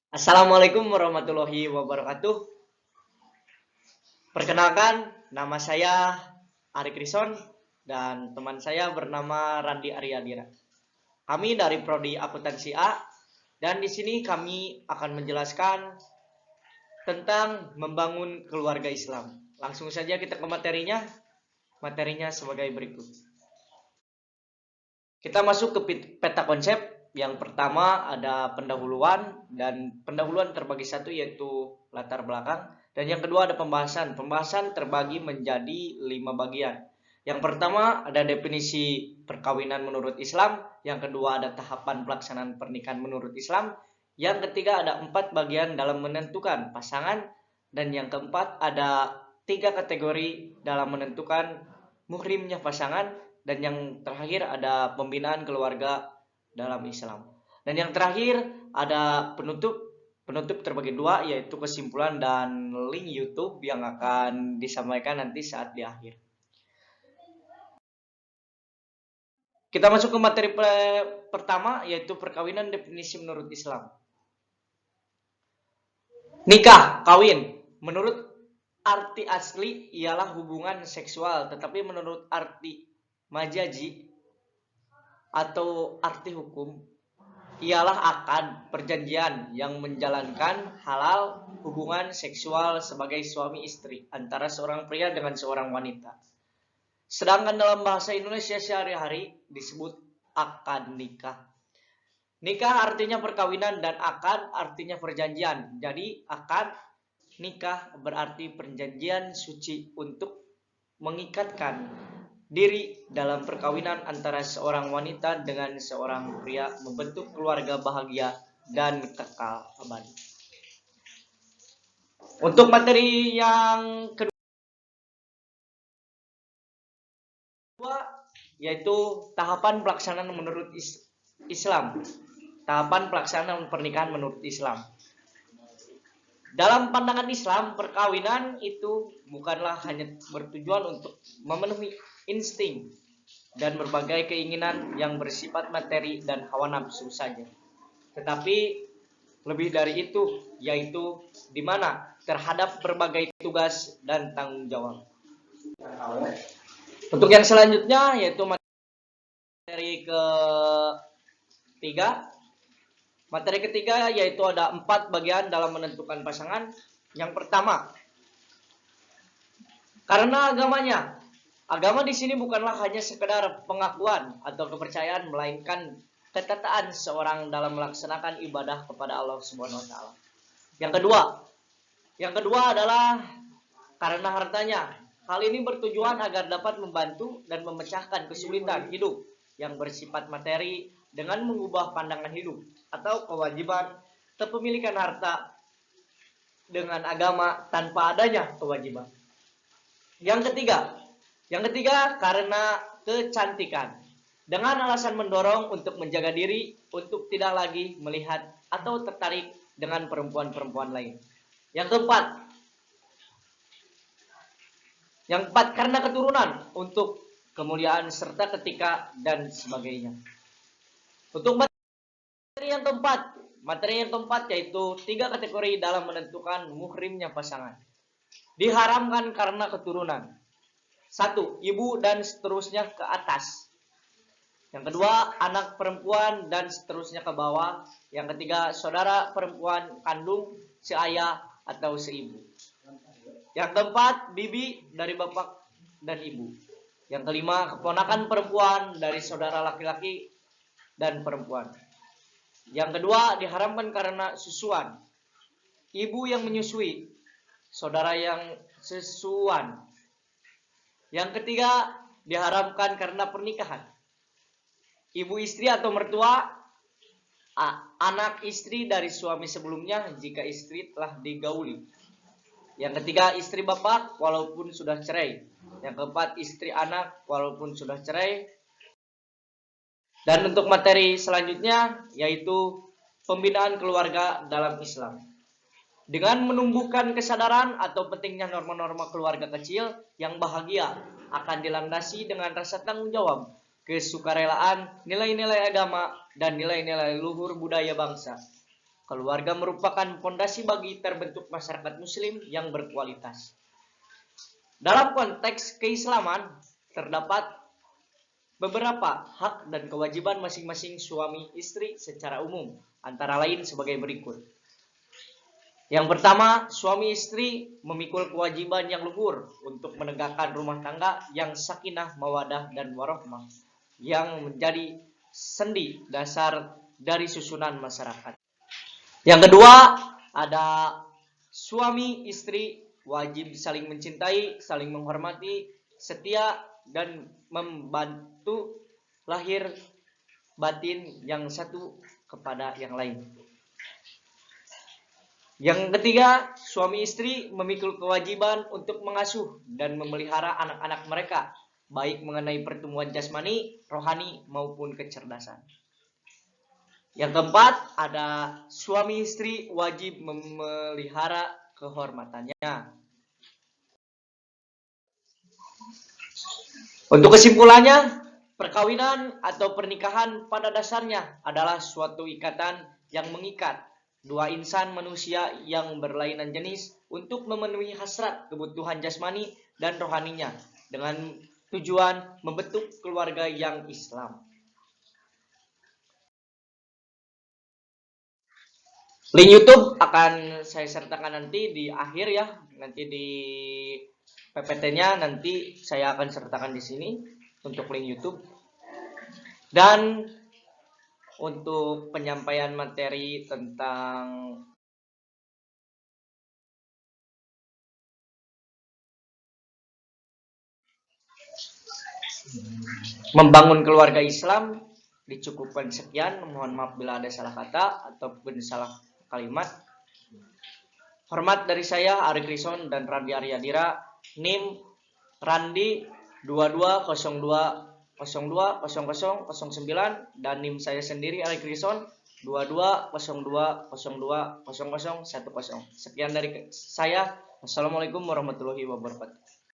Assalamualaikum warahmatullahi wabarakatuh. Perkenalkan, nama saya Ari Krison dan teman saya bernama Randi Aryadira. Kami dari Prodi Akuntansi A dan di sini kami akan menjelaskan tentang membangun keluarga Islam. Langsung saja kita ke materinya. Materinya sebagai berikut. Kita masuk ke peta konsep. Yang pertama ada pendahuluan, dan pendahuluan terbagi satu yaitu latar belakang, dan yang kedua ada pembahasan. Pembahasan terbagi menjadi 5 bagian. Yang pertama ada definisi perkawinan menurut Islam, yang kedua ada tahapan pelaksanaan pernikahan menurut Islam, yang ketiga ada 4 bagian dalam menentukan pasangan, dan yang keempat ada 3 kategori dalam menentukan muhrimnya pasangan, dan yang terakhir ada pembinaan keluarga dalam Islam. Dan yang terakhir ada penutup. Penutup terbagi 2 yaitu kesimpulan dan link YouTube yang akan disampaikan nanti saat di akhir. Kita masuk ke materi pertama yaitu perkawinan definisi menurut Islam. Nikah, kawin, menurut arti asli ialah hubungan seksual, tetapi menurut arti majazi atau arti hukum ialah akad perjanjian yang menjalankan halal hubungan seksual sebagai suami istri antara seorang pria dengan seorang wanita. Sedangkan dalam bahasa Indonesia sehari-hari disebut akad nikah. Nikah artinya perkawinan dan akad artinya perjanjian. Jadi akad nikah berarti perjanjian suci untuk mengikatkan diri dalam perkawinan antara seorang wanita dengan seorang pria, membentuk keluarga bahagia dan kekal abadi. Untuk materi yang kedua yaitu tahapan pelaksanaan menurut Islam. Tahapan pelaksanaan pernikahan menurut Islam. Dalam pandangan Islam, perkawinan itu bukanlah hanya bertujuan untuk memenuhi insting dan berbagai keinginan yang bersifat materi dan hawa nafsu saja. Tetapi lebih dari itu, yaitu di mana terhadap berbagai tugas dan tanggung jawab. Untuk yang selanjutnya yaitu materi ketiga. Materi ketiga yaitu ada 4 bagian dalam menentukan pasangan. Yang pertama, karena agamanya. Agama di sini bukanlah hanya sekedar pengakuan atau kepercayaan, melainkan ketataan seorang dalam melaksanakan ibadah kepada Allah Subhanahu wa taala. Yang kedua adalah karena hartanya. Hal ini bertujuan agar dapat membantu dan memecahkan kesulitan hidup yang bersifat materi dengan mengubah pandangan hidup atau kewajiban kepemilikan harta dengan agama tanpa adanya kewajiban. Yang ketiga karena kecantikan, dengan alasan mendorong untuk menjaga diri untuk tidak lagi melihat atau tertarik dengan perempuan-perempuan lain. Yang keempat karena keturunan untuk kemuliaan serta ketika dan sebagainya. Untuk materi yang keempat yaitu 3 kategori dalam menentukan muhrimnya pasangan. Diharamkan karena keturunan. 1. Ibu dan seterusnya ke atas. Yang kedua, anak perempuan dan seterusnya ke bawah. Yang ketiga, saudara perempuan kandung, seayah atau seibu. Yang keempat, bibi dari bapak dan ibu. Yang kelima, keponakan perempuan dari saudara laki-laki dan perempuan. Yang kedua, diharamkan karena susuan. Ibu yang menyusui, saudara yang sesuan. Yang ketiga, diharamkan karena pernikahan. Ibu istri atau mertua, anak istri dari suami sebelumnya jika istri telah digauli. Yang ketiga, istri bapak walaupun sudah cerai. Yang keempat, istri anak walaupun sudah cerai. Dan untuk materi selanjutnya yaitu pembinaan keluarga dalam Islam. Dengan menumbuhkan kesadaran atau pentingnya norma-norma keluarga kecil yang bahagia akan dilandasi dengan rasa tanggung jawab, kesukarelaan, nilai-nilai agama, dan nilai-nilai luhur budaya bangsa. Keluarga merupakan fondasi bagi terbentuk masyarakat muslim yang berkualitas. Dalam konteks keislaman, terdapat beberapa hak dan kewajiban masing-masing suami istri secara umum, antara lain sebagai berikut. Yang pertama, suami istri memikul kewajiban yang luhur untuk menegakkan rumah tangga yang sakinah, mawadah, dan warahmah, yang menjadi sendi dasar dari susunan masyarakat. Yang kedua, ada suami istri wajib saling mencintai, saling menghormati, setia, dan membantu lahir batin yang satu kepada yang lain. Yang ketiga, suami istri memikul kewajiban untuk mengasuh dan memelihara anak-anak mereka, baik mengenai pertumbuhan jasmani, rohani, maupun kecerdasan. Yang keempat, ada suami istri wajib memelihara kehormatannya. Untuk kesimpulannya, perkawinan atau pernikahan pada dasarnya adalah suatu ikatan yang mengikat dua insan manusia yang berlainan jenis untuk memenuhi hasrat kebutuhan jasmani dan rohaninya dengan tujuan membentuk keluarga yang Islam. Link YouTube akan saya sertakan nanti di akhir ya, nanti di PPT-nya nanti saya akan sertakan di sini untuk link YouTube. Dan untuk penyampaian materi tentang membangun keluarga Islam dicukupkan sekian. Mohon maaf bila ada salah kata ataupun salah kalimat. Hormat dari saya Ari Krison dan Randi Aryadira, NIM Randi 2202000009 dan NIM saya sendiri Ari Krison 2202000010. Sekian dari saya. Assalamualaikum warahmatullahi wabarakatuh.